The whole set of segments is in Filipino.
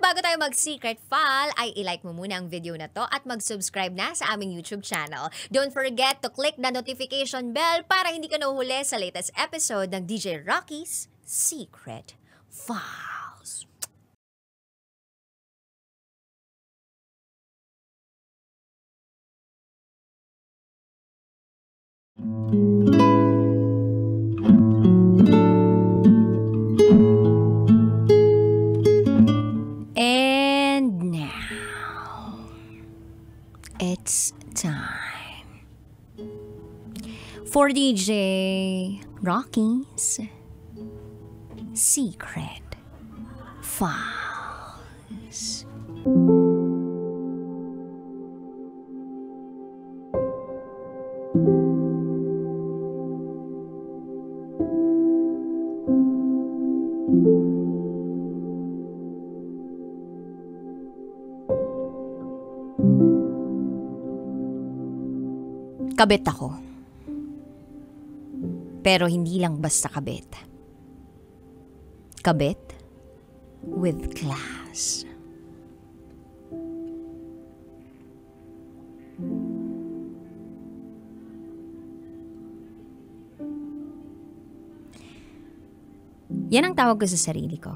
bago tayo mag-secret file, ay ilike mo muna ang video na to at mag-subscribe na sa aming YouTube channel. Don't forget to click the notification bell para hindi ka nahuhuli sa latest episode ng DJ Rocky's Secret Files. And now, it's time for DJ Rocky's Secret Files. Kabit ako. Pero hindi lang basta kabit. Kabit with class. Yan ang tawag ko sa sarili ko.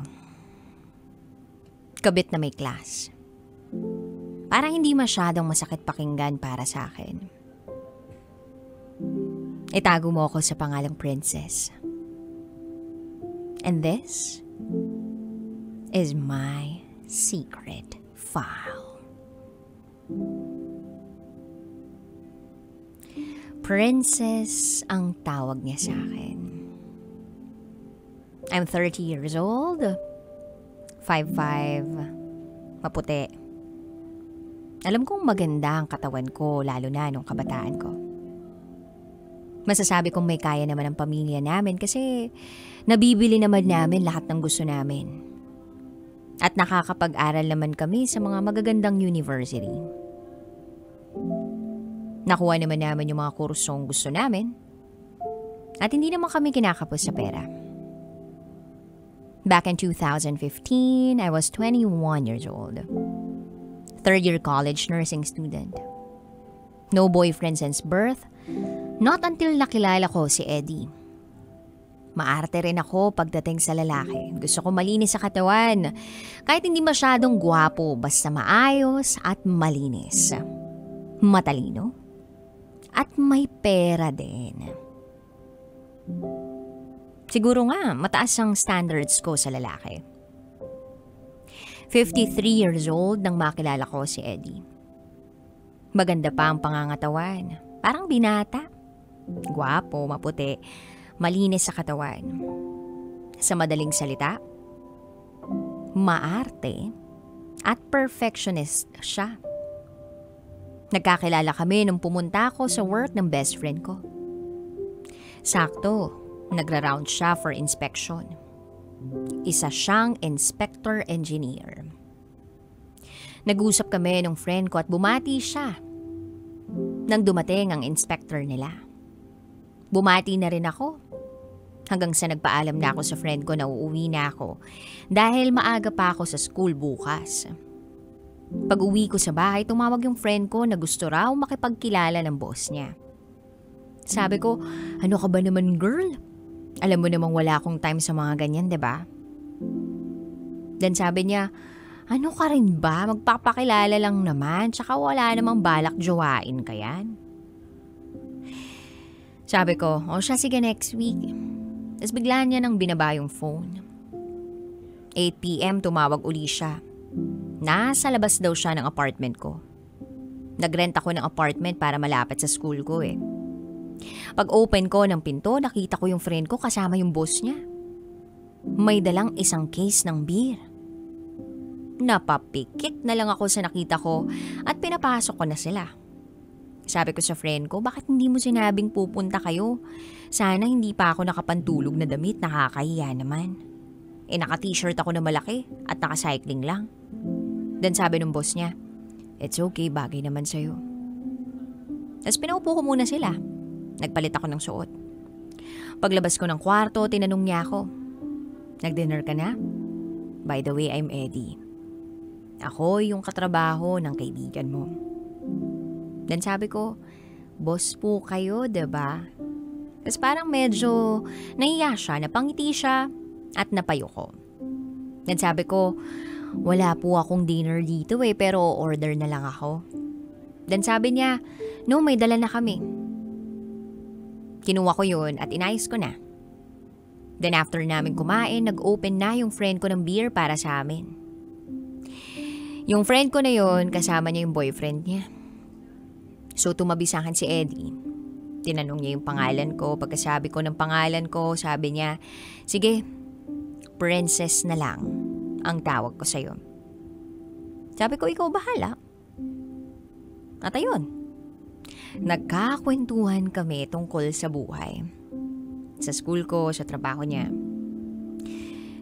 Kabit na may class. Parang hindi masyadong masakit pakinggan para sa akin. Itago mo ako sa pangalang Princess. And this is my secret file. Princess ang tawag niya sa akin. I'm 30 years old, 5'5", maputi. Alam kong maganda ang katawan ko, lalo na nung kabataan ko. Masasabi kong may kaya naman ang pamilya namin kasi nabibili naman namin lahat ng gusto namin. At nakakapag-aral naman kami sa mga magagandang university. Nakuha naman namin yung mga kursong gusto namin. At hindi naman kami kinakapos sa pera. Back in 2015, I was 21 years old. Third-year college nursing student. No boyfriend since birth. Not until nakilala ko si Eddie. Maarte rin ako pagdating sa lalaki. Gusto ko malinis sa katawan. Kahit hindi masyadong gwapo, basta maayos at malinis. Matalino. At may pera din. Siguro nga, mataas ang standards ko sa lalaki. 53 years old nang makilala ko si Eddie. Maganda pa ang pangangatawan. Parang binata. Gwapo, maputi, malinis sa katawan. Sa madaling salita, maarte at perfectionist siya. Nagkakilala kami nung pumunta ako sa work ng best friend ko. Sakto, nagra-round siya for inspection. Isa siyang inspector engineer. Nag-usap kami ng friend ko at bumati siya. Nang dumating ang inspector nila. Bumati na rin ako. Hanggang sa nagpaalam na ako sa friend ko na uuwi na ako dahil maaga pa ako sa school bukas. Pag uwi ko sa bahay, tumawag yung friend ko na gusto raw makipagkilala ng boss niya. Sabi ko, ano ka ba naman girl? Alam mo namang wala akong time sa mga ganyan, diba? Then sabi niya, ano ka rin ba? Magpapakilala lang naman, tsaka wala namang balak jowain ka yan. Sabi ko, o siya sige next week. Tapos bigla niya nang binaba yung phone. 8 p.m. tumawag uli siya. Nasa labas daw siya ng apartment ko. Nagrent ako ng apartment para malapit sa school ko eh. Pag open ko ng pinto, nakita ko yung friend ko kasama yung boss niya. May dalang isang case ng beer. Napapikit na lang ako sa nakita ko at pinapasok ko na sila. Sabi ko sa friend ko, bakit hindi mo sinabing pupunta kayo? Sana hindi pa ako nakapantulog na damit, nakakahiya naman. Naka-t-shirt ako na malaki at naka-cycling lang. Then sabi ng boss niya, it's okay, bagay naman sa'yo. Tapos pinaupo ko muna sila. Nagpalit ako ng suot. Paglabas ko ng kwarto, tinanong niya ako, nag-dinner ka na? By the way, I'm Eddie. Ako yung katrabaho ng kaibigan mo. Then sabi ko, boss po kayo, diba? Tapos parang medyo nahiya siya, napangiti siya at napayo ko. Then sabi ko, wala po akong dinner dito pero order na lang ako. Then sabi niya, no, may dala na kami. Kinuha ko yun at inayos ko na. Then after namin kumain, nag-open na yung friend ko ng beer para sa amin. Yung friend ko na yun, kasama niya yung boyfriend niya. So tumabi sa akin si Eddie. Tinanong niya yung pangalan ko. Pagkasabi ko ng pangalan ko, sabi niya, sige, princess na lang ang tawag ko sa'yo. Sabi ko, ikaw bahala. At ayun, nagkakwentuhan kami tungkol sa buhay. Sa school ko, sa trabaho niya.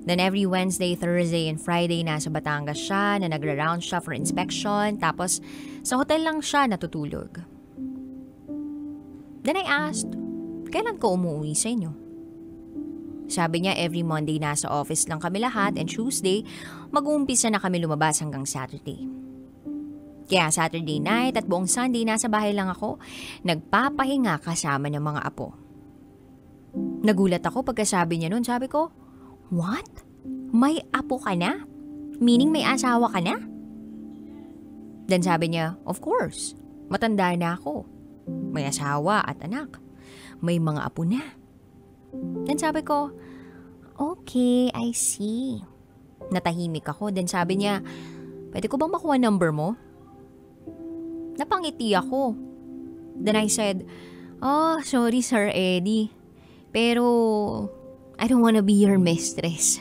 Then every Wednesday, Thursday, and Friday nasa Batangas siya na nagra-round siya for inspection. Tapos sa hotel lang siya natutulog. Then I asked, kailan ko umuwi sa inyo? Sabi niya every Monday nasa office lang kami lahat and Tuesday mag-uumpisa na kami lumabas hanggang Saturday. Kaya Saturday night at buong Sunday nasa bahay lang ako, nagpapahinga kasama ng mga apo. Nagulat ako pagkasabi niya nun. Sabi ko, what? May apo ka na? Meaning may asawa ka na? Then sabi niya, of course. Matanda na ako. May asawa at anak. May mga apo na. Then sabi ko, okay, I see. Natahimik ako. Then sabi niya, pwede ko bang makuha number mo? Napangiti ako. Then I said, oh, sorry Sir Eddie. Pero I don't wanna be your mistress.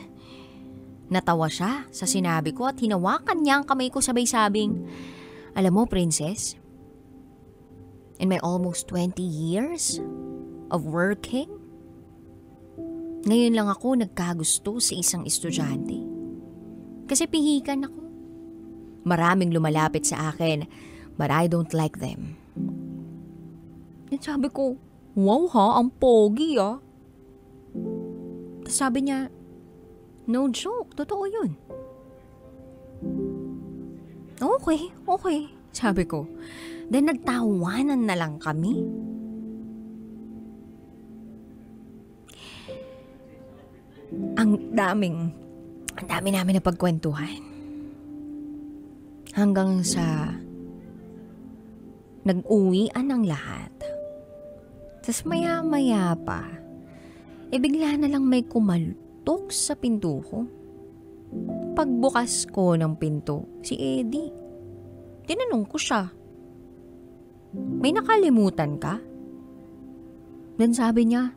Natawa siya sa sinabi ko at hinawakan niya ang kamay ko sabay sabing, alam mo, princess, in my almost 20 years of working, ngayon lang ako nagkagusto sa isang estudyante. Kasi pihikan ako. Maraming lumalapit sa akin, but I don't like them. At sabi ko, wow ha, ang pogi ah. Tapos sabi niya, no joke, totoo yun. Okay, sabi ko. Then nagtawanan na lang kami. Ang dami namin na pagkwentuhan. Hanggang sa nag-uwian ang lahat. Tapos maya-maya pa, bigla na lang may kumaltok sa pinto ko. Pagbukas ko ng pinto, si Eddie. Tinanong ko siya, may nakalimutan ka? Then sabi niya,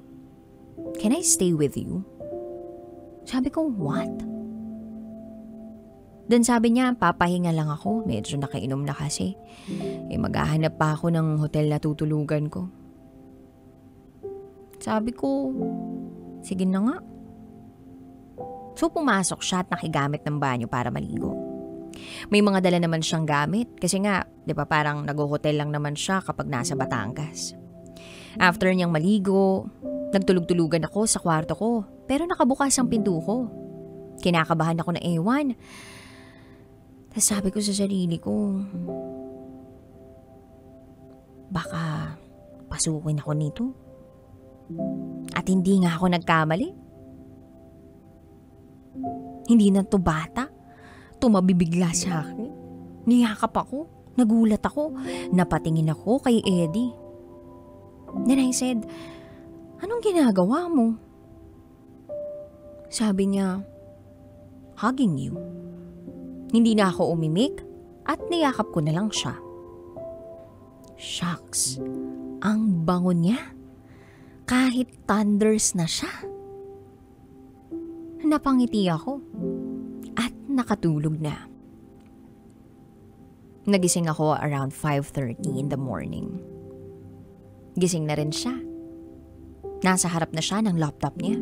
can I stay with you? Sabi ko, what? Then sabi niya, papahinga lang ako. Medyo nakainom na kasi. Maghahanap pa ako ng hotel na tutulugan ko. Sabi ko, sige na nga. So pumasok siya at nakigamit ng banyo para maligo. May mga dala naman siyang gamit kasi nga, di ba parang nag-hotel lang naman siya kapag nasa Batangas. After niyang maligo, nagtulog-tulugan ako sa kwarto ko pero nakabukas ang pinto ko. Kinakabahan ako na ewan. Tapos sabi ko sa sarili ko, baka pasukin ako nito. At hindi nga ako nagkamali. Hindi na to bata. Tumabibigla sa akin. Niyakap ako. Nagulat ako. Napatingin ako kay Eddie. Then I said, anong ginagawa mo? Sabi niya, hugging you. Hindi na ako umimik at niyakap ko na lang siya. Shucks, ang bango niya. Kahit thunders na siya. Napangiti ako at nakatulog na. Nagising ako around 5:30 in the morning. Gising na rin siya. Nasa harap na siya ng laptop niya.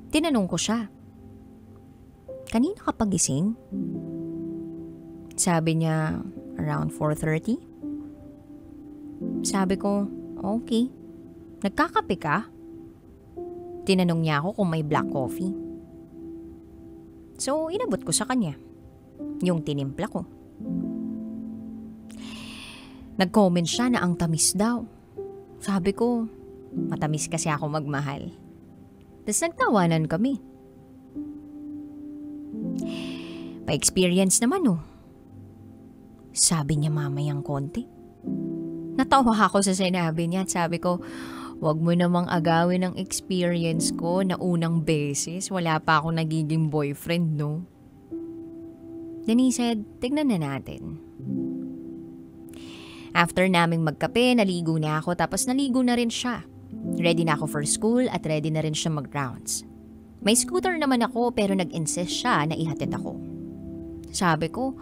Tinanong ko siya, kanina ka pagising? Sabi niya, around 4:30. Sabi ko, okay. Nagkakape ka? Tinanong niya ako kung may black coffee. So, inabot ko sa kanya. yung tinimpla ko. Nag-comment siya na ang tamis daw. Sabi ko, matamis kasi ako magmahal. Tapos nagtawanan kami. Pa-experience naman oh. Sabi niya mamayang konti. Natawa ako sa sinabi niya at sabi ko, wag mo namang agawin ang experience ko na unang beses. Wala pa ako nagiging boyfriend, no? Then he said, tignan na natin. After naming magkape, naligo na ako tapos naligo na rin siya. Ready na ako for school at ready na rin siya mag-rounds. May scooter naman ako pero nag-insist siya na ihatid ako. Sabi ko,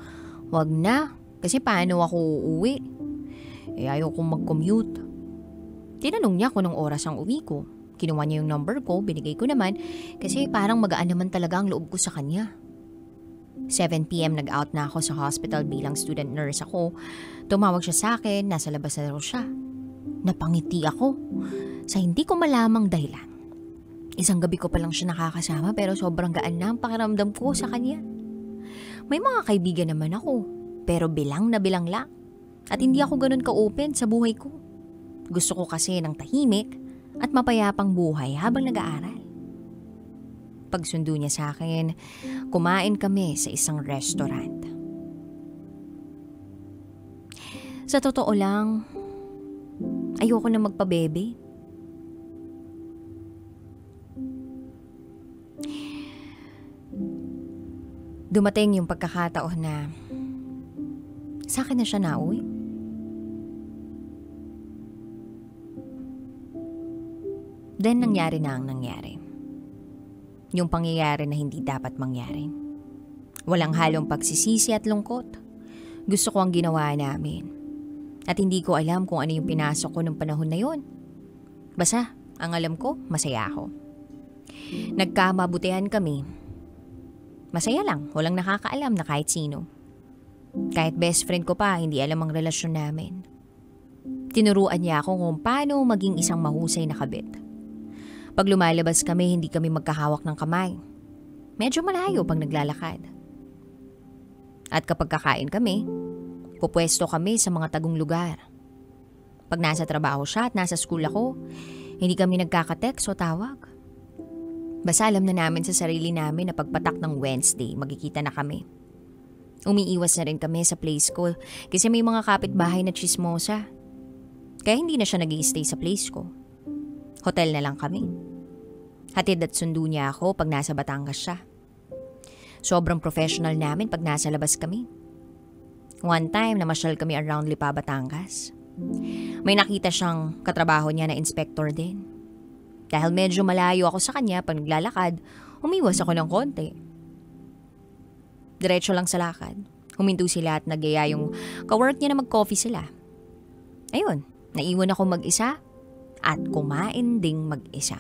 wag na kasi paano ako uuwi? Ayaw kong mag-commute. Tinanong niya kung anong oras ang uwi ko. Kinuha niya yung number ko, binigay ko naman kasi parang magaan naman talaga ang loob ko sa kanya. 7 p.m. nag-out na ako sa hospital bilang student nurse ako. Tumawag siya sa akin, nasa labas na raw siya. Napangiti ako sa hindi ko malamang dahilan. Isang gabi ko pa lang siya nakakasama pero sobrang gaan na ang pakiramdam ko sa kanya. May mga kaibigan naman ako pero bilang na bilang lang. At hindi ako ganun ka-open sa buhay ko. Gusto ko kasi ng tahimik at mapayapang buhay habang nag-aaral. Pagsundo niya sa akin, kumain kami sa isang restaurant. Sa totoo lang, ayoko na magpabebe. Dumating yung pagkakataon na sa akin na siya nauwi. Then nangyari na ang nangyari. Yung pangyayari na hindi dapat mangyari. Walang halong pagsisisi at lungkot. Gusto ko ang ginawa namin. At hindi ko alam kung ano yung pinasok ko nung panahon na yun. Basta, ang alam ko, masaya ako. Nagkamabutihan kami. Masaya lang, walang nakakaalam na kahit sino. Kahit best friend ko pa, hindi alam ang relasyon namin. Tinuruan niya ako kung paano maging isang mahusay na kabit. Pag lumalabas kami, hindi kami magkahawak ng kamay. Medyo malayo pag naglalakad. At kapag kakain kami, pupwesto kami sa mga tagong lugar. Pag nasa trabaho siya at nasa school ako, hindi kami nagkakatext o tawag. Basta alam na namin sa sarili namin na pagpatak ng Wednesday, magkikita na kami. Umiiwas na rin kami sa place ko kasi may mga kapitbahay na chismosa. Kaya hindi na siya nag-i-stay sa place ko. Hotel na lang kami. Hatid at sundo niya ako pag nasa Batangas siya. Sobrang professional namin pag nasa labas kami. One time, namasyal kami around Lipa, Batangas. May nakita siyang katrabaho niya na inspector din. Dahil medyo malayo ako sa kanya pag naglalakad, umiwas ako ng konti. Diretso lang sa lakad. Huminto sila at nagyaya yung kawork niya na mag-coffee sila. Ayun, naiwan ako mag-isa at kumain ding mag-isa.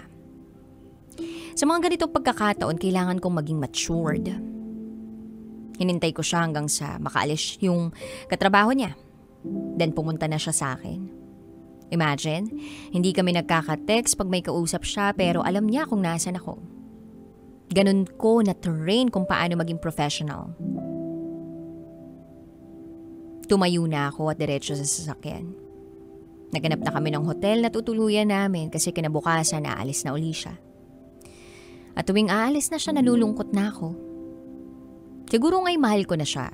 Sa mga ganitong pagkakataon, kailangan kong maging matured. Hinintay ko siya hanggang sa makaalis yung katrabaho niya. Then pumunta na siya sa akin. Imagine, hindi kami nagkaka-text pag may kausap siya pero alam niya kung nasan ako. Ganun ko na-train kung paano maging professional. Tumayo na ako at diretso sa sasakyan. Naganap na kami ng hotel na tutuluyan namin kasi kinabukasan aalis na uli siya. At tuwing aalis na siya, nalulungkot na ako. Siguro nga'y mahal ko na siya.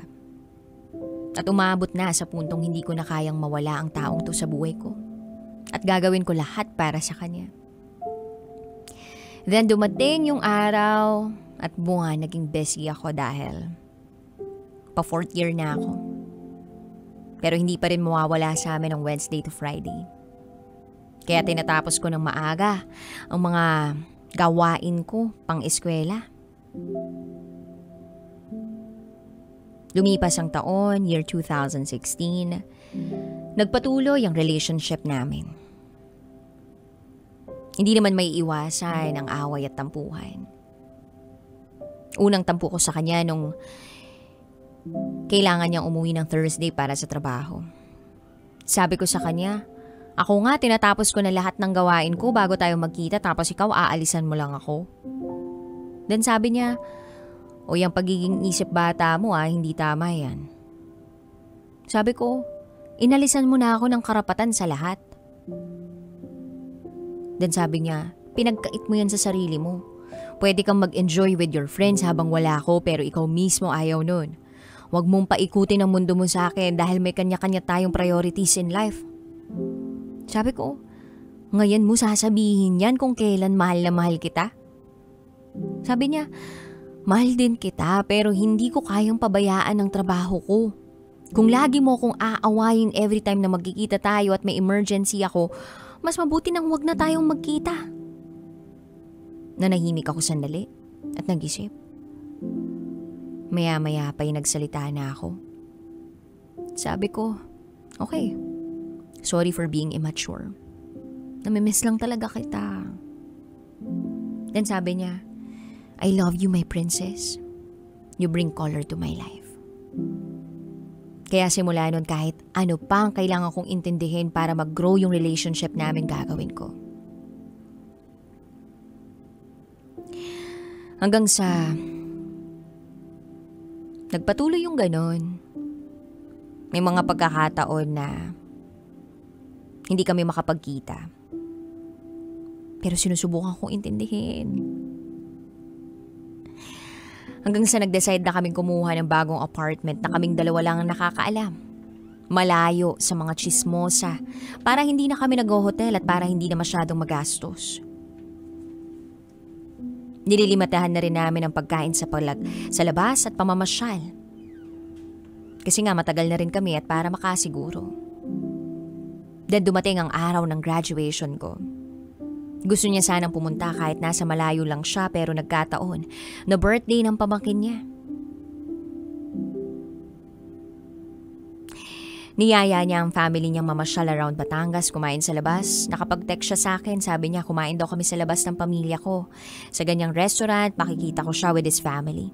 At umabot na sa puntong hindi ko na kayang mawala ang taong to sa buhay ko. At gagawin ko lahat para sa kanya. Then dumating yung araw at bunga naging busy ako dahil pa 4th year na ako. Pero hindi pa rin mawawala sa amin ang Wednesday to Friday. Kaya tinatapos ko ng maaga ang mga gawain ko pang eskwela. Lumipas ang taon, year 2016. Nagpatuloy ang relationship namin. Hindi naman may iwasan ang away at tampuhan. Unang tampu ko sa kanya nung kailangan niyang umuwi ng Thursday para sa trabaho. Sabi ko sa kanya, ako nga tinatapos ko na lahat ng gawain ko bago tayo magkita tapos ikaw aalisan mo lang ako. Then sabi niya, O yung pagiging isip bata mo hindi tama yan. Sabi ko, inalisan mo na ako ng karapatan sa lahat. Then sabi niya, pinagkait mo yan sa sarili mo. Pwede kang mag-enjoy with your friends habang wala ako pero ikaw mismo ayaw nun. Huwag mong paikutin ang mundo mo sa akin dahil may kanya-kanya tayong priorities in life. Sabi ko, ngayon mo sasabihin yan kung kailan mahal na mahal kita? Sabi niya, mahal din kita pero hindi ko kayang pabayaan ang trabaho ko. Kung lagi mo akong aawayin every time na magkikita tayo at may emergency ako, mas mabuti nang wag na tayong magkita. Nanahimik ako sandali at nag-isip. Maya-maya pa nagsalita na ako. Sabi ko, okay, sorry for being immature. Namimiss lang talaga kita. Then sabi niya, I love you, my princess. You bring color to my life. Kaya simula nun kahit ano pa ang kailangan kong intindihin para mag-grow yung relationship namin gagawin ko. Hanggang sa nagpatuloy yung ganon. May mga pagkakataon na hindi kami makapagkita. Pero sinusubukan kong intindihin. Hanggang sa nag-decide na kaming kumuha ng bagong apartment na kaming dalawa lang ang nakakaalam. Malayo sa mga chismosa para hindi na kami nag-hotel at para hindi na masyadong magastos. Nililimatahan na rin namin ang pagkain sa labas at pamamasyal. Kasi nga matagal na rin kami at para makasiguro. Then dumating ang araw ng graduation ko. Gusto niya sanang pumunta kahit nasa malayo lang siya pero nagkataon na birthday ng pamangkin niya. Niyaya niya ang family niyang mamasyal around Batangas, kumain sa labas. Nakapag-text siya sa akin, sabi niya kumain daw kami sa labas ng pamilya ko. Sa ganyang restaurant, makikita ko siya with his family.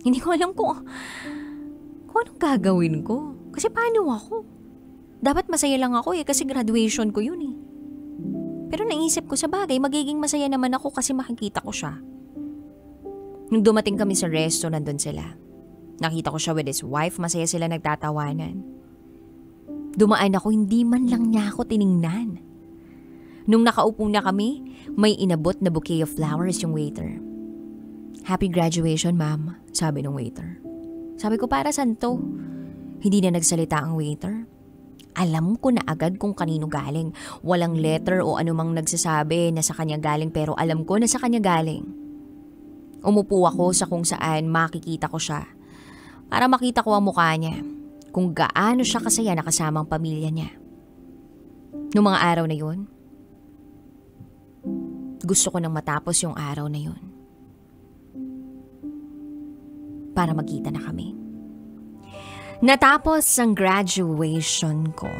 Hindi ko alam kung anong gagawin ko. Kasi paano ako? Dapat masaya lang ako kasi graduation ko yun . Pero naisip ko sa bagay, magiging masaya naman ako kasi makikita ko siya. Nung dumating kami sa resto, nandun sila. Nakita ko siya with his wife, masaya sila nagtatawanan. Dumaan ako, hindi man lang niya ako tiningnan. Nung nakaupo na kami, may inabot na bouquet of flowers yung waiter. Happy graduation, ma'am, sabi ng waiter. Sabi ko, para saan to? Hindi na nagsalita ang waiter. Alam ko na agad kung kanino galing. Walang letter o anumang nagsasabi na sa kanya galing pero alam ko na sa kanya galing. Umupo ako sa kung saan makikita ko siya. Para makita ko ang mukha niya. Kung gaano siya kasaya na kasama ang pamilya niya. Noong mga araw na yun, gusto ko nang matapos yung araw na yun. Para magkita na kami. Natapos ang graduation ko.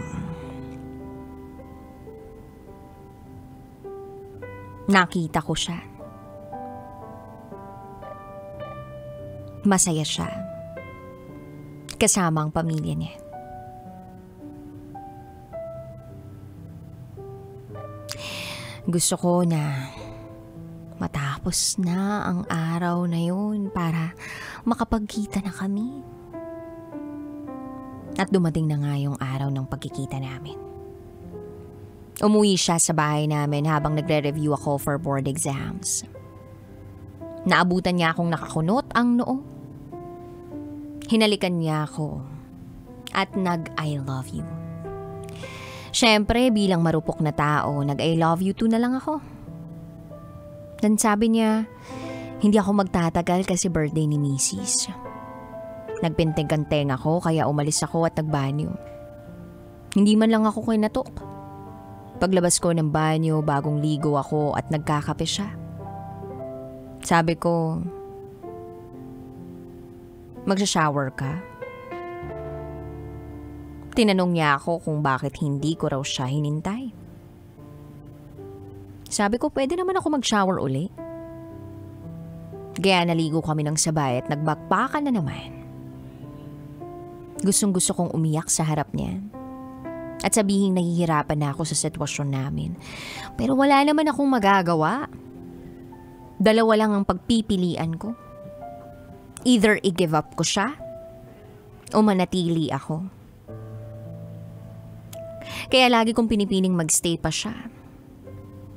Nakita ko siya. Masaya siya. Kasama ang pamilya niya. Gusto ko na matapos na ang araw na yun para makapagkita na kami. At dumating na nga yung araw ng pagkikita namin. Umuwi siya sa bahay namin habang nagre-review ako for board exams. Naabutan niya akong nakakunot ang noo. Hinalikan niya ako at nag-I love you. Siyempre, bilang marupok na tao, nag-I love you too na lang ako. Then sabi niya, hindi ako magtatagal kasi birthday ni Mrs. Nagpintig-kanteng ako kaya umalis ako at nagbanyo. Hindi man lang ako kinatok. Paglabas ko ng banyo, bagong ligo ako at nagkakape siya. Sabi ko, magsha-shower ka? Tinanong niya ako kung bakit hindi ko raw siya hinintay. Sabi ko, pwede naman ako mag-shower uli. Kaya naligo kami ng sabay at nagbakbakan na naman. Gustong-gusto kong umiyak sa harap niya. At sabihing nahihirapan na ako sa sitwasyon namin. Pero wala naman akong magagawa. Dalawa lang ang pagpipilian ko. Either i-give up ko siya o manatili ako. Kaya lagi kong pinipiling magstay pa siya.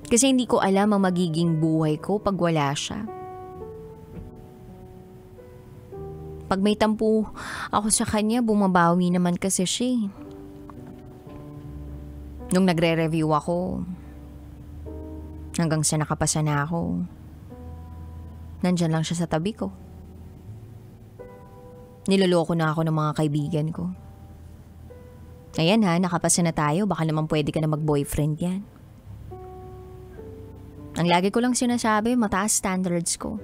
Kasi hindi ko alam ang magiging buhay ko pag wala siya. Pag may tampo ako sa kanya, bumabawi naman kasi siya. Nung nagre-review ako, hanggang sa nakapasa na ako, nandyan lang siya sa tabi ko. Niloloko na ako ng mga kaibigan ko. Ayan ha, nakapasa na tayo, baka naman pwede ka na mag-boyfriend yan. Ang lagi ko lang sinasabi, mataas standards ko.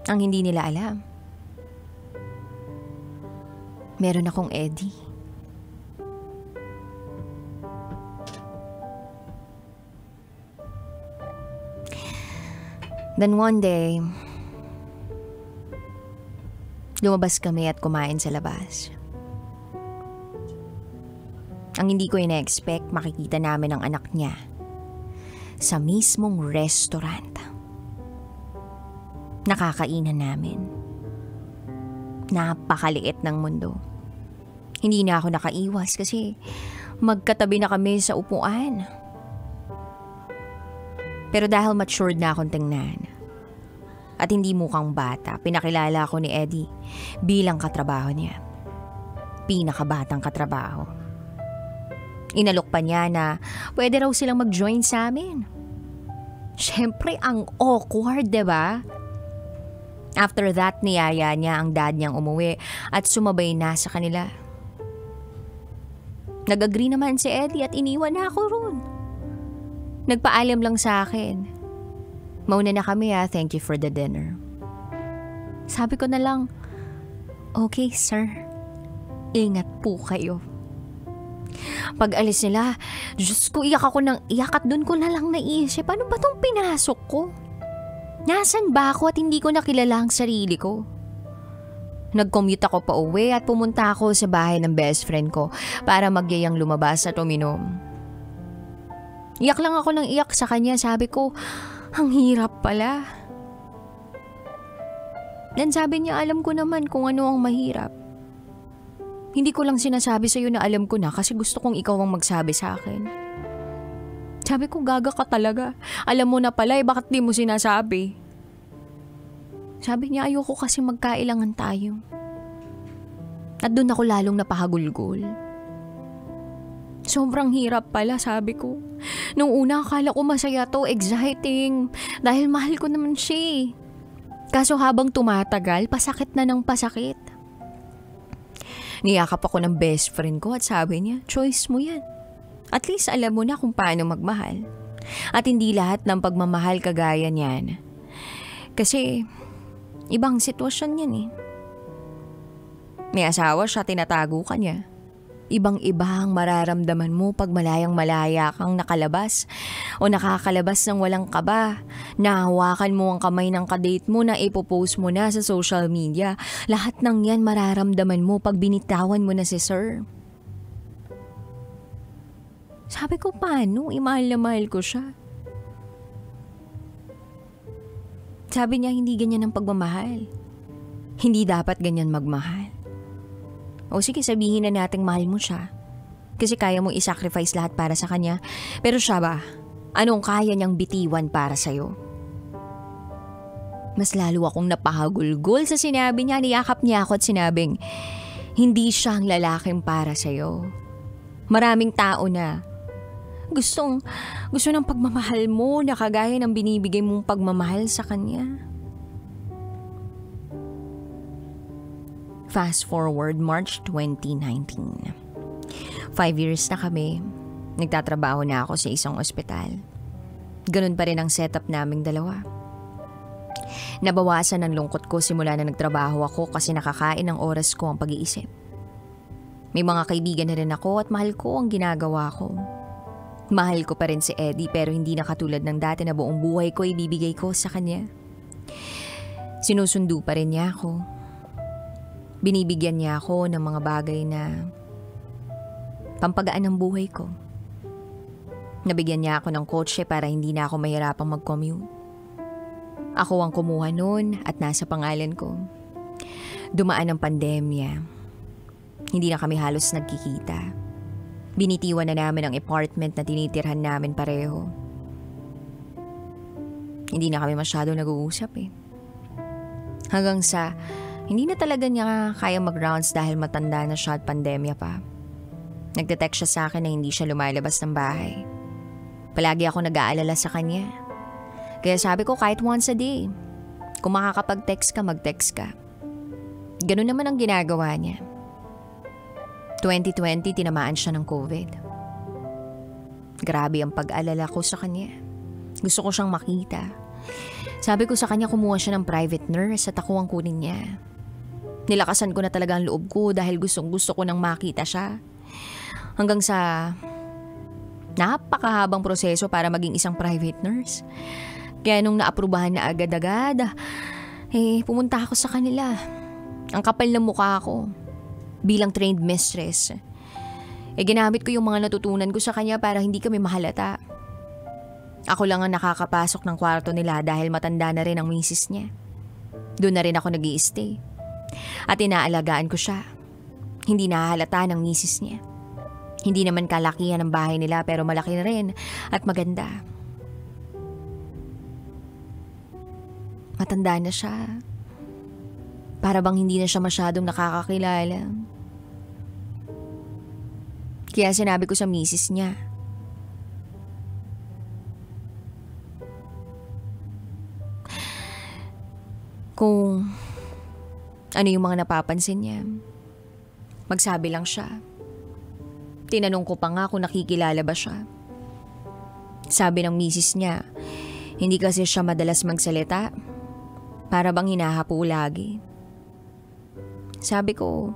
Ang hindi nila alam, meron akong Eddie. Then one day, lumabas kami at kumain sa labas. Ang hindi ko ina-expect, makikita namin ang anak niya sa mismong restaurant. Nakakainan namin. Napakaliit ng mundo. Hindi na ako nakaiwas kasi magkatabi na kami sa upuan. Pero dahil matured na akong tingnan at hindi mukhang bata, pinakilala ako ni Eddie bilang katrabaho niya. Pinakabatang katrabaho. Inalok pa niya na pwede raw silang mag-join sa amin. Siyempre, ang awkward, diba? After that, niyaya niya ang dad niyang umuwi at sumabay na sa kanila. Nag-agree naman si Eddie at iniwan na ako roon. Nagpaalam lang sa akin. Mauna na kami thank you for the dinner. Sabi ko na lang, okay sir, ingat po kayo. Pag alis nila, Diyos ko, iyak ako ng iyak at doon ko na lang naisip, ano ba tong pinasok ko? Nasaan ba ako at hindi ko nakilala ang sarili ko? Nag-commute ako pa uwi at pumunta ako sa bahay ng best friend ko para magyayang lumabas at uminom. Iyak lang ako ng iyak sa kanya, sabi ko, ang hirap pala. Dan sabi niya, alam ko naman kung ano ang mahirap. Hindi ko lang sinasabi sa'yo na alam ko na kasi gusto kong ikaw ang magsabi sa akin. Sabi ko, gaga ka talaga. Alam mo na pala bakit di mo sinasabi? Sabi niya, ayoko kasi magkailangan tayo. At doon ako lalong napahagulgol. Sobrang hirap pala, sabi ko. Nung una akala ko masaya to, exciting. Dahil mahal ko naman siya. Kaso habang tumatagal, pasakit na ng pasakit. Niyakap ako ng best friend ko at sabi niya, choice mo yan. At least alam mo na kung paano magmahal. At hindi lahat ng pagmamahal kagaya niyan. Kasi, ibang sitwasyon yan May asawa siya, tinatago ka niya. Ibang-iba ang mararamdaman mo pag malayang-malaya kang nakalabas o nakakalabas ng walang kaba. Nahawakan mo ang kamay ng kadate mo na ipopost mo na sa social media. Lahat ng yan mararamdaman mo pag binitawan mo na si sir. Sabi ko, paano? Imahal na mahal ko siya. Sabi niya, hindi ganyan ang pagmamahal. Hindi dapat ganyan magmahal. O sige, sabihin na nating mahal mo siya. Kasi kaya mong isacrifice lahat para sa kanya. Pero siya ba? Anong kaya niyang bitiwan para sa'yo? Mas lalo akong napahagulgol sa sinabi niya. Niyakap niya ako at sinabing, hindi siya ang lalaking para sa'yo. Maraming tao na gusto ng pagmamahal mo na kagaya ng binibigay mong pagmamahal sa kanya. Fast forward March 2019. 5 years na kami. Nagtatrabaho na ako sa isang ospital. Ganun pa rin ang setup naming dalawa. Nabawasan ang lungkot ko simula na nagtrabaho ako kasi nakakain ng oras ko ang pag-iisip. May mga kaibigan na rin ako at mahal ko ang ginagawa ko. Mahal ko pa rin si Eddie pero hindi na katulad ng dati na buong buhay ko ibibigay ko sa kanya. Sinusundo pa rin niya ako. Binibigyan niya ako ng mga bagay na pampagaan ng buhay ko. Nabigyan niya ako ng kotse para hindi na ako mahirapang mag-commute. Ako ang kumuha nun at nasa pangalan ko. Dumaan ang pandemya. Hindi na kami halos nagkikita. Binitiwan na namin ang apartment na tinitirhan namin pareho. Hindi na kami masyado nag-uusap eh. Hanggang sa hindi na talaga niya kaya mag-rounds dahil matanda na siya at pandemya pa. Nagte-text siya sa akin na hindi siya lumalabas ng bahay. Palagi ako nag-aalala sa kanya. Kaya sabi ko kahit once a day, kung makakapag-text ka, mag-text ka. Ganun naman ang ginagawa niya. 2020, tinamaan siya ng COVID. Grabe ang pag-alala ko sa kanya. Gusto ko siyang makita. Sabi ko sa kanya kumuha siya ng private nurse at ako ang kunin niya. Nilakasan ko na talaga ang loob ko dahil gusto ko nang makita siya. Hanggang sa napakahabang proseso para maging isang private nurse. Kaya nung naaprubahan na agad-agad, pumunta ako sa kanila. Ang kapal ng mukha ko. Bilang trained mistress. Ginamit ko yung mga natutunan ko sa kanya para hindi kami mahalata. Ako lang ang nakakapasok ng kwarto nila dahil matanda na rin ang misis niya. Doon na rin ako nag-i-stay. At inaalagaan ko siya. Hindi nahahalata ng misis niya. Hindi naman kalakihan ang bahay nila pero malaki na rin at maganda. Matanda na siya. Para bang hindi na siya masyadong nakakakilala. Kaya sinabi ko sa misis niya, kung ano yung mga napapansin niya, magsabi lang siya. Tinanong ko pa nga kung nakikilala ba siya. Sabi ng misis niya, hindi kasi siya madalas magsalita. Para bang hinahapo lagi. Sabi ko,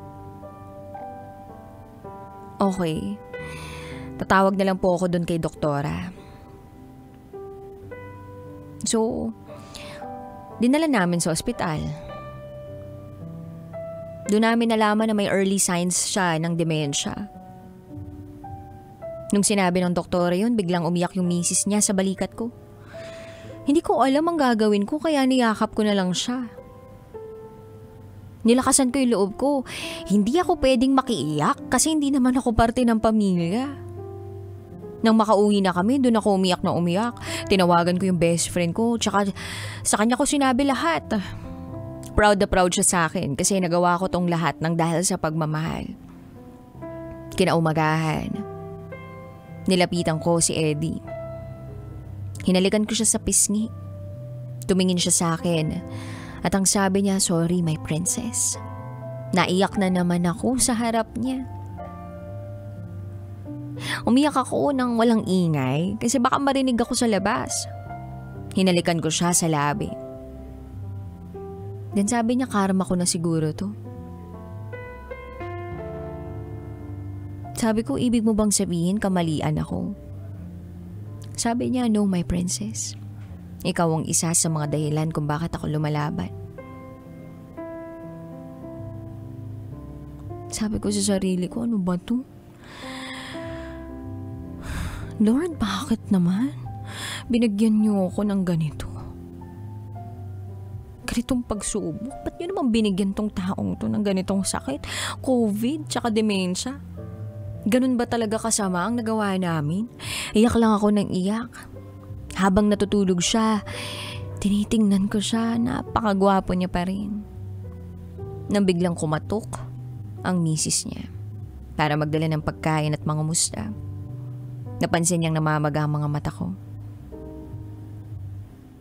okay. Tatawag na lang po ako doon kay doktora. So, dinala namin sa ospital. Doon namin nalaman na may early signs siya ng dementia. Nung sinabi ng doktora yun, biglang umiyak yung misis niya sa balikat ko. Hindi ko alam ang gagawin ko kaya niyakap ko na lang siya. Nilakasan ko yung loob ko. Hindi ako pwedeng makiiyak kasi hindi naman ako parte ng pamilya. Nang makauwi na kami, doon ako umiyak na umiyak. Tinawagan ko yung best friend ko, tsaka sa kanya ko sinabi lahat. Proud na proud siya sa akin kasi nagawa ko tong lahat ng dahil sa pagmamahal. Kinaumagahan, nilapitan ko si Eddie. Hinalikan ko siya sa pisngi. Tumingin siya sa akin at ang sabi niya, sorry my princess. Naiyak na naman ako sa harap niya. Umiyak ako nang walang ingay kasi baka marinig ako sa labas. Hinalikan ko siya sa labi. Then sabi niya, karma ko na siguro to. Sabi ko, ibig mo bang sabihin kamalian ako? Sabi niya, no my princess. Ikaw ang isa sa mga dahilan kung bakit ako lumalaban. Sabi ko sa sarili ko, ano ba to? Lord, bakit naman? Binigyan niyo ako ng ganito. Ganitong pagsubok. Ba't niyo naman binigyan tong taong to ng ganitong sakit? COVID, tsaka dementia. Ganun ba talaga kasama ang nagawa namin? Iyak lang ako ng iyak. Habang natutulog siya, tinitingnan ko siya, napakagwapo niya pa rin. Nang biglang kumatok ang misis niya para magdala ng pagkain at mga musta. Napansin niyang namamaga ang mga mata ko.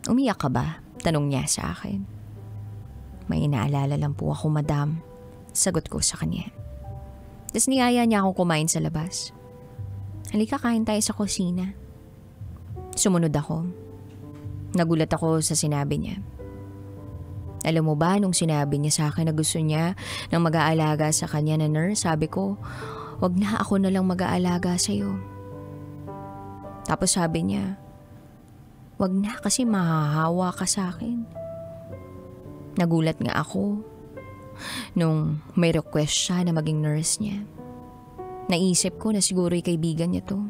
Umiyak ka ba? Tanong niya sa akin. May inaalala lang po ako, madam. Sagot ko sa kanya. Tapos niyaya niya akong kumain sa labas. Halika, kain tayo sa kusina. Sumunod ako. Nagulat ako sa sinabi niya. Alam mo ba, nung sinabi niya sa akin na gusto niya ng mag-aalaga sa kanya na nurse, sabi ko, wag na, ako na lang mag-aalaga sa'yo. Tapos sabi niya, wag na kasi mahahawa ka sa akin. Nagulat nga ako nung may request siya na maging nurse niya. Naisip ko na siguro yung kaibigan niya to.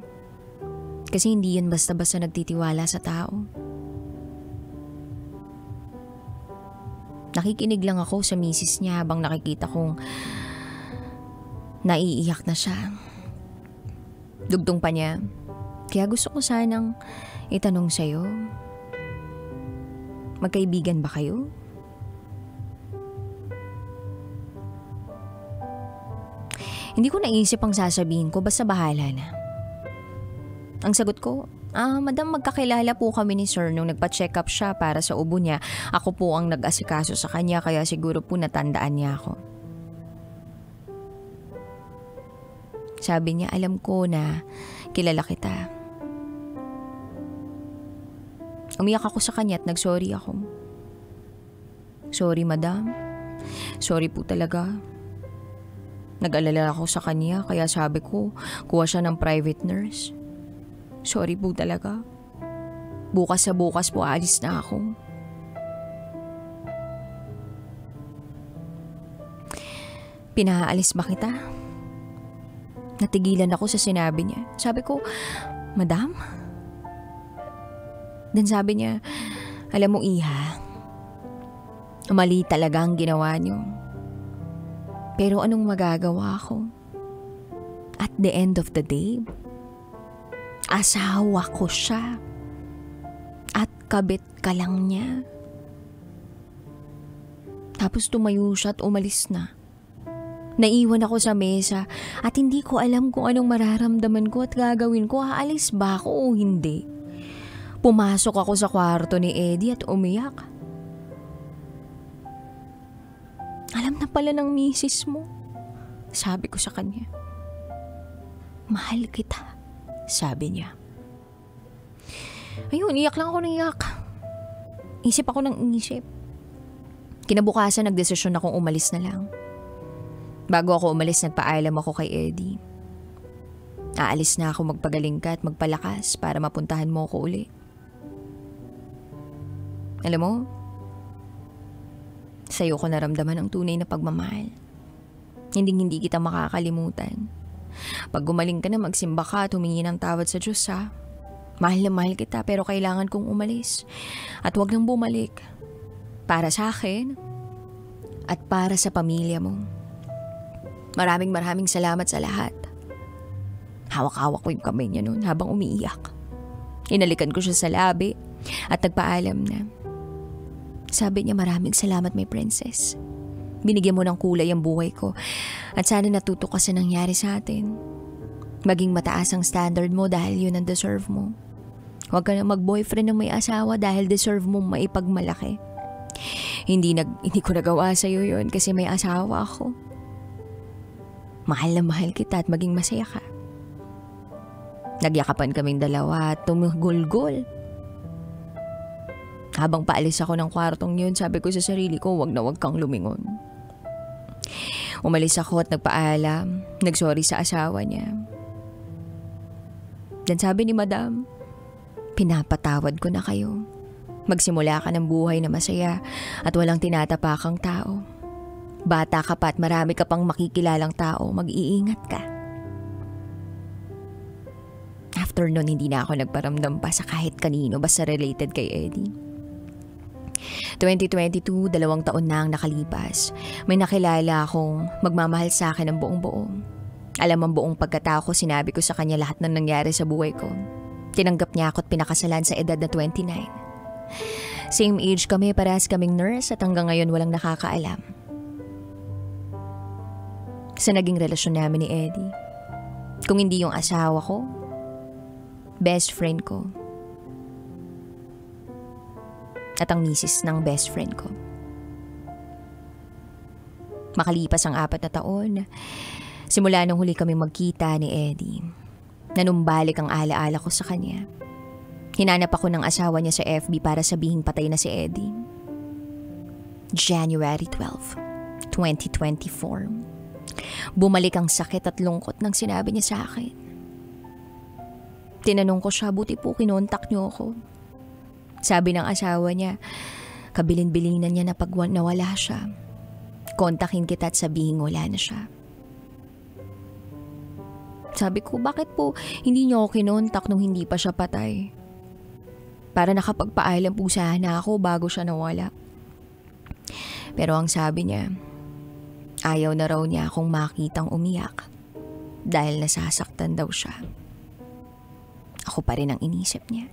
Kasi hindi yan basta-basta nagtitiwala sa tao. Nakikinig lang ako sa misis niya habang nakikita kong naiiyak na siya. Dugtong pa niya, kaya gusto ko sanang itanong sa'yo, magkaibigan ba kayo? Hindi ko naisip ang sasabihin ko, basta bahala na. Ang sagot ko, madam, magkakilala po kami ni sir nung nagpa-check up siya para sa ubo niya. Ako po ang nag-asikaso sa kanya kaya siguro po natandaan niya ako. Sabi niya, alam ko na kilala kita. Umiyak ako sa kanya at nag-sorry ako. Sorry madam. Sorry po talaga. Nag-alala ako sa kanya kaya sabi ko, kuha siya ng private nurse. Sorry po talaga. Bukas sa bukas po alis na ako. Pinaalis ba kita? Natigilan ako sa sinabi niya. Sabi ko, madam? Then sabi niya, alam mo iha, mali talaga ang ginawa niyo. Pero anong magagawa ko? At the end of the day, asawa ko siya. At kabit ka lang niya. Tapos tumayo siya at umalis na. Naiwan ako sa mesa at hindi ko alam kung anong mararamdaman ko at gagawin ko. Aalis ba ako o hindi? Pumasok ako sa kwarto ni Eddie at umiyak. Alam na pala ng misis mo. Sabi ko sa kanya. Mahal kita. Sabi niya. Ayun, iyak lang ako ng iyak. Isip ako ng isip. Kinabukasan nagdesisyon akong umalis na lang. Bago ako umalis, nagpaalam ako kay Eddie. Aalis na ako, magpagaling ka at magpalakas para mapuntahan mo ako uli. Alam mo, sa'yo ko naramdaman ang tunay na pagmamahal. Hindi kita makakalimutan. Pag gumaling ka na, magsimba ka at humingi ng tawad sa Diyos ha. Mahal na mahal kita pero kailangan kong umalis. At huwag nang bumalik. Para sa akin at para sa pamilya mo. Maraming salamat sa lahat. Hawak-hawak ko yung kamay niya noon habang umiiyak. Inalikan ko siya sa labi at nagpaalam na. Sabi niya, maraming salamat my princess. Binigyan mo ng kulay ang buhay ko at sana natuto ka sa nangyari sa atin. Maging mataas ang standard mo dahil yun ang deserve mo. Huwag ka na mag-boyfriend ng may asawa dahil deserve mo maipagmalaki. Hindi ko nagawa sa'yo yun kasi may asawa ako. Mahal na mahal kita at maging masaya ka. Nagyakapan kaming dalawa at tumugulgol. Habang paalis ako ng kwartong yun, sabi ko sa sarili ko, wag na wag kang lumingon. Umalis ako at nagpaalam, nagsorry sa asawa niya. Dan sabi ni madam, pinapatawad ko na kayo. Magsimula ka ng buhay na masaya at walang tinatapakang tao. Bata ka pa at marami ka pang makikilalang tao, mag-iingat ka. After nun, hindi na ako nagparamdam pa sa kahit kanino basta related kay Eddie. 2022, 2 taon na ang nakalipas. May nakilala akong magmamahal sa akin ng buong buo. Alam ang buong pagkatao ko, sinabi ko sa kanya lahat ng nangyari sa buhay ko. Tinanggap niya ako at pinakasalan sa edad na 29. Same age kami, parehas kaming nurse at hanggang ngayon walang nakakaalam sa naging relasyon namin ni Eddie. Kung hindi yung asawa ko, best friend ko, at ang misis ng best friend ko. Makalipas ang 4 na taon, simula nung huli kami magkita ni Eddie, nanumbalik ang alaala ko sa kanya. Hinanap ako ng asawa niya sa FB para sabihing patay na si Eddie. January 12, 2024. Bumalik ang sakit at lungkot ng sinabi niya sa akin. Tinanong ko siya, buti po kinontak niyo ako. Sabi ng asawa niya, kabilin-bilinan niya na pag nawala siya, kontakin kita at sabihin wala na siya. Sabi ko, bakit po hindi niyo ako kinontak nung hindi pa siya patay? Para nakapagpaalam po sana ako bago siya nawala. Pero ang sabi niya, ayaw na raw niya akong makitang umiyak dahil nasasaktan daw siya. Ako pa rin ang inisip niya.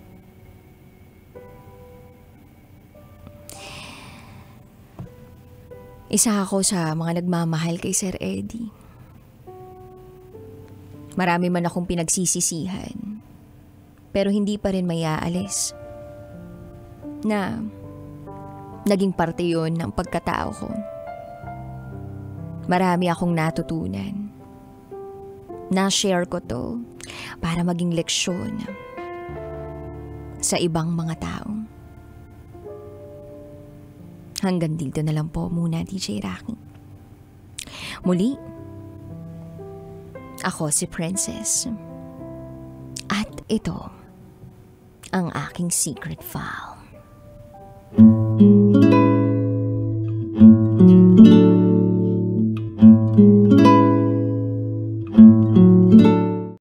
Isa ako sa mga nagmamahal kay Sir Eddie. Marami man akong pinagsisisihan, pero hindi pa rin maiaalis na naging parte yon ng pagkatao ko. Marami akong natutunan. Na-share ko to para maging leksyon sa ibang mga tao. Hanggang dito na lang po muna, DJ Rocky. Muli, ako si Princess. At ito ang aking secret file.